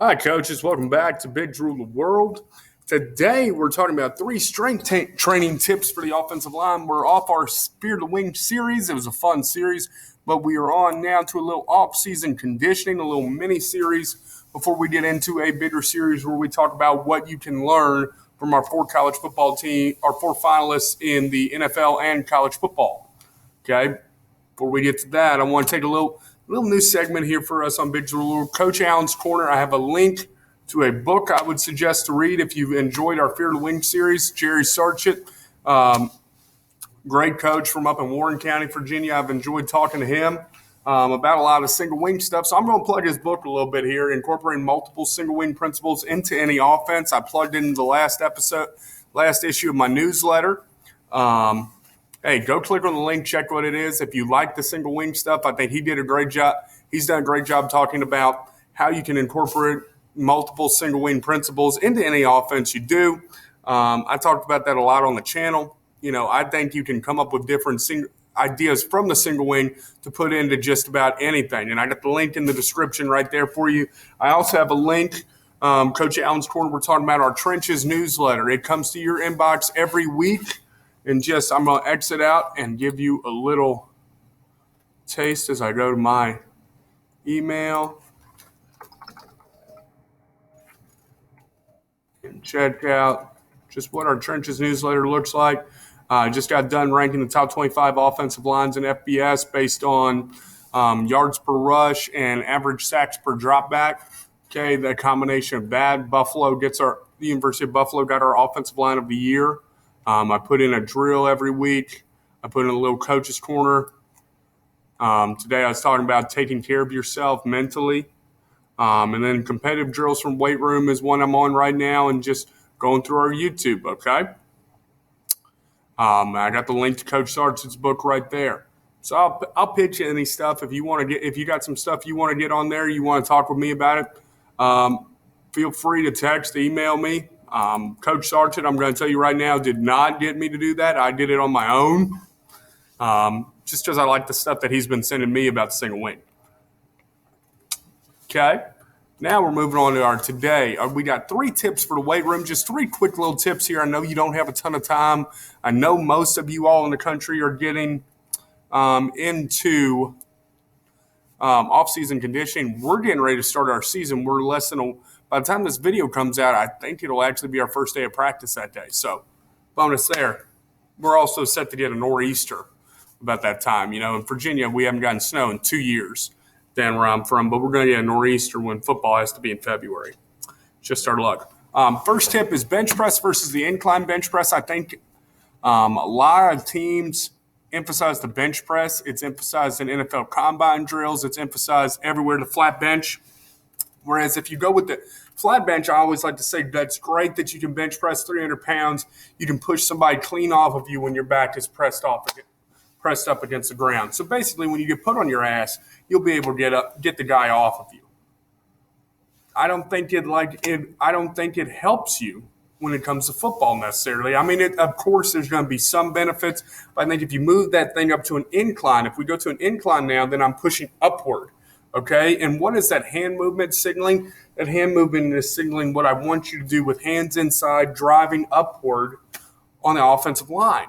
Hi, coaches. Welcome back to Big Drew the World. Today, we're talking about three strength training tips for the offensive line. We're off our Spear the Wing series. It was a fun series, but we are on now to a little off-season conditioning, a little mini-series before we get into a bigger series where we talk about what you can learn from our four college football team, our four finalists in the NFL and college football. Okay? Before we get to that, I want to take a little new segment here for us on Big Drew. Coach Allen's Corner. I have a link to a book I would suggest to read if you've enjoyed our Fear the Wing series. Jerry Sarchett, great coach from up in Warren County, Virginia. I've enjoyed talking to him about a lot of single wing stuff. So I'm going to plug his book a little bit here, incorporating multiple single wing principles into any offense. I plugged in the last issue of my newsletter. Hey, go click on the link, check what it is. If you like the single wing stuff, I think he did a great job. He's done a great job talking about how you can incorporate multiple single wing principles into any offense you do. I talked about that a lot on the channel. You know, I think you can come up with different ideas from the single wing to put into just about anything. And I got the link in the description right there for you. I also have a link, Coach Allen's Corner, we're talking about our Trenches newsletter. It comes to your inbox every week. And I'm going to exit out and give you a little taste as I go to my email and check out just what our Trenches newsletter looks like. I just got done ranking the top 25 offensive lines in FBS based on yards per rush and average sacks per dropback. Okay, the combination of that, the University of Buffalo got our offensive line of the year. I put in a drill every week. I put in a little coach's corner. Today I was talking about taking care of yourself mentally. And then competitive drills from weight room is one I'm on right now and just going through our YouTube, okay? I got the link to Coach Sarge's book right there. So I'll pitch any stuff if you got some stuff you want to get on there, you want to talk with me about it. Feel free to text, email me. Coach Sargent, I'm going to tell you right now, did not get me to do that. I did it on my own, just because I like the stuff that he's been sending me about the single wing. Okay, now we're moving on to our today. We got 3 tips for the weight room, just 3 quick little tips here. I know you don't have a ton of time. I know most of you all in the country are getting into off-season conditioning. We're getting ready to start our season. We're by the time this video comes out, I think it'll actually be our first day of practice that day. So, bonus there. We're also set to get a nor'easter about that time. You know, in Virginia, we haven't gotten snow in 2 years down where I'm from, but we're going to get a nor'easter when football has to be in February. Just our luck. First tip is bench press versus the incline bench press. I think a lot of teams emphasize the bench press. It's emphasized in NFL combine drills. It's emphasized everywhere, the flat bench. Whereas if you go with the flat bench, I always like to say that's great that you can bench press 300 pounds. You can push somebody clean off of you when your back is pressed up against the ground. So basically, when you get put on your ass, you'll be able to get the guy off of you. I don't think it helps you when it comes to football necessarily. I mean, of course, there's going to be some benefits, but I think if you move that thing up to an incline, if we go to an incline now, then I'm pushing upward. Okay, and what is that hand movement signaling? That hand movement is signaling what I want you to do with hands inside, driving upward on the offensive line.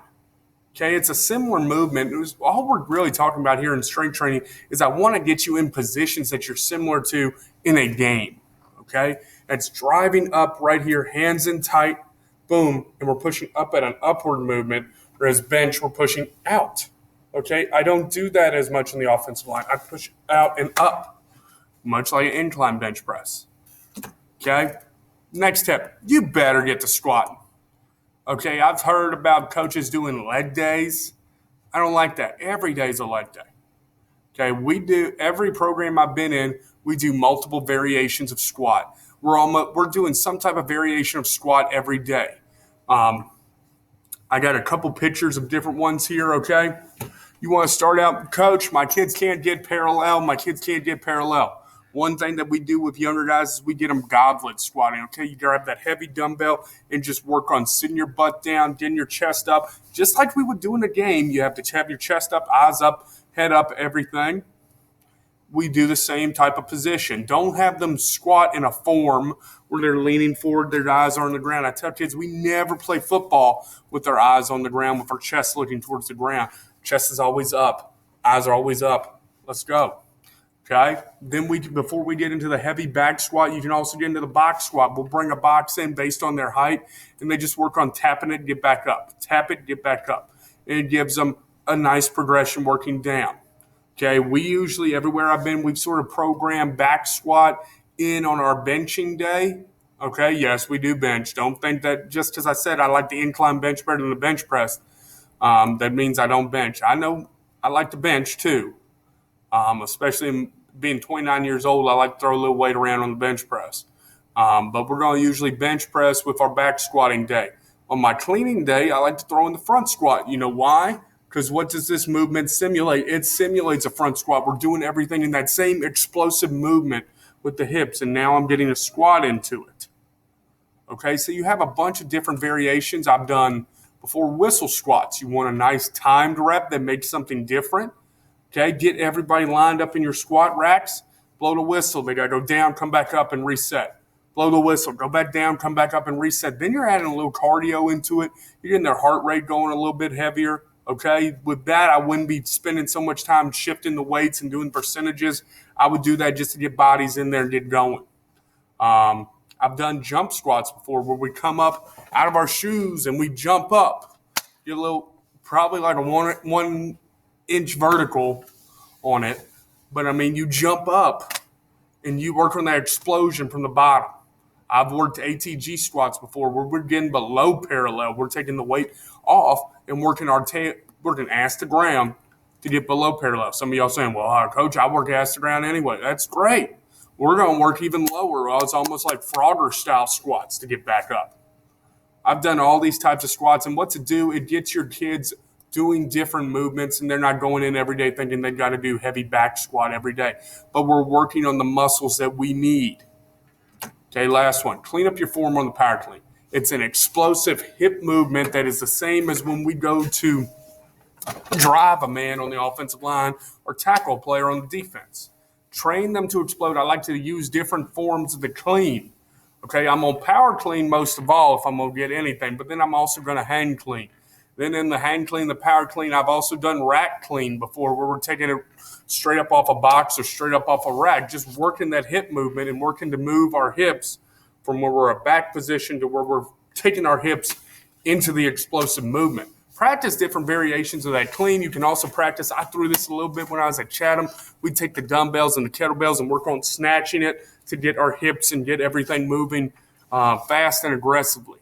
Okay, it's a similar movement. All we're really talking about here in strength training is I want to get you in positions that you're similar to in a game. Okay, that's driving up right here, hands in tight, boom, and we're pushing up at an upward movement, whereas bench, we're pushing out. Okay, I don't do that as much on the offensive line. I push out and up, much like an incline bench press. Okay, next tip, you better get to squatting. Okay, I've heard about coaches doing leg days. I don't like that. Every day is a leg day. Okay, every program I've been in, we do multiple variations of squat. We're doing some type of variation of squat every day. I got a couple pictures of different ones here, okay? You want to start out, coach, my kids can't get parallel. One thing that we do with younger guys is we get them goblet squatting, okay? You grab that heavy dumbbell and just work on sitting your butt down, getting your chest up. Just like we would do in a game, you have to have your chest up, eyes up, head up, everything. we do the same type of position. Don't have them squat in a form where they're leaning forward, their eyes are on the ground. I tell kids we never play football with our eyes on the ground, with our chest looking towards the ground. Chest is always up, eyes are always up. Let's go. Okay. Then before we get into the heavy back squat, you can also get into the box squat. We'll bring a box in based on their height, and they just work on tapping it, get back up, tap it, get back up. And it gives them a nice progression working down. Okay. We usually, everywhere I've been, we've sort of programmed back squat in on our benching day. Okay. Yes, we do bench. Don't think that just because I said I like the incline bench better than the bench press, that means I don't bench. I know I like to bench too. Especially being 29 years old, I like to throw a little weight around on the bench press. But we're going to usually bench press with our back squatting day. On my cleaning day, I like to throw in the front squat. You know why? Because what does this movement simulate? It simulates a front squat. We're doing everything in that same explosive movement with the hips, and now I'm getting a squat into it. Okay, so you have a bunch of different variations. I've done before whistle squats. You want a nice timed rep that makes something different. Okay, get everybody lined up in your squat racks. Blow the whistle. They got to go down, come back up, and reset. Blow the whistle. Go back down, come back up, and reset. Then you're adding a little cardio into it. You're getting their heart rate going a little bit heavier. Okay, with that, I wouldn't be spending so much time shifting the weights and doing percentages. I would do that just to get bodies in there and get going. I've done jump squats before where we come up out of our shoes and we jump up. Get a little, probably like a one inch vertical on it. But I mean, you jump up and you work on that explosion from the bottom. I've worked ATG squats before where we're getting below parallel. We're taking the weight off and working working ass to ground to get below parallel. Some of y'all saying, well, coach, I work ass to ground anyway. That's great. We're going to work even lower. Well, it's almost like Frogger style squats to get back up. I've done all these types of squats, and what to do, it gets your kids doing different movements, and they're not going in every day thinking they've got to do heavy back squat every day. But we're working on the muscles that we need. Okay, last one. Clean up your form on the power clean. It's an explosive hip movement that is the same as when we go to drive a man on the offensive line or tackle a player on the defense. Train them to explode. I like to use different forms of the clean. Okay, I'm going to power clean most of all if I'm going to get anything, but then I'm also going to hang clean. Then in the hang clean, the power clean, I've also done rack clean before where we're taking it straight up off a box or straight up off a rack, just working that hip movement and working to move our hips from where we're a back position to where we're taking our hips into the explosive movement. Practice different variations of that clean. You can also practice. I threw this a little bit when I was at Chatham. We'd take the dumbbells and the kettlebells and work on snatching it to get our hips and get everything moving fast and aggressively.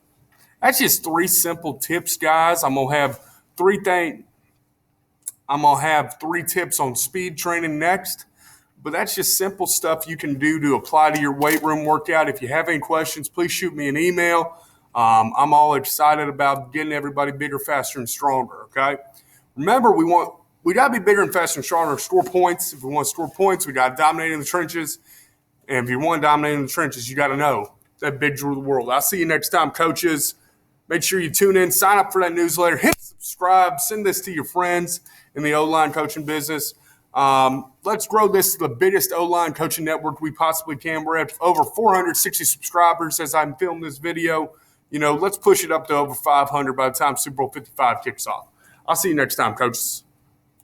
That's just 3 simple tips, guys. I'm gonna have 3 tips on speed training next. But that's just simple stuff you can do to apply to your weight room workout. If you have any questions, please shoot me an email. I'm all excited about getting everybody bigger, faster, and stronger, okay? Remember, we got to be bigger and faster and stronger, score points. If we want to score points, we got to dominate in the trenches. And if you want to dominate in the trenches, you got to know that big rule of the world. I'll see you next time, coaches. Make sure you tune in, sign up for that newsletter, hit subscribe, send this to your friends in the O-line coaching business. Let's grow this to the biggest O-line coaching network we possibly can. We're at over 460 subscribers as I'm filming this video. Let's push it up to over 500 by the time Super Bowl 55 kicks off. I'll see you next time, coaches.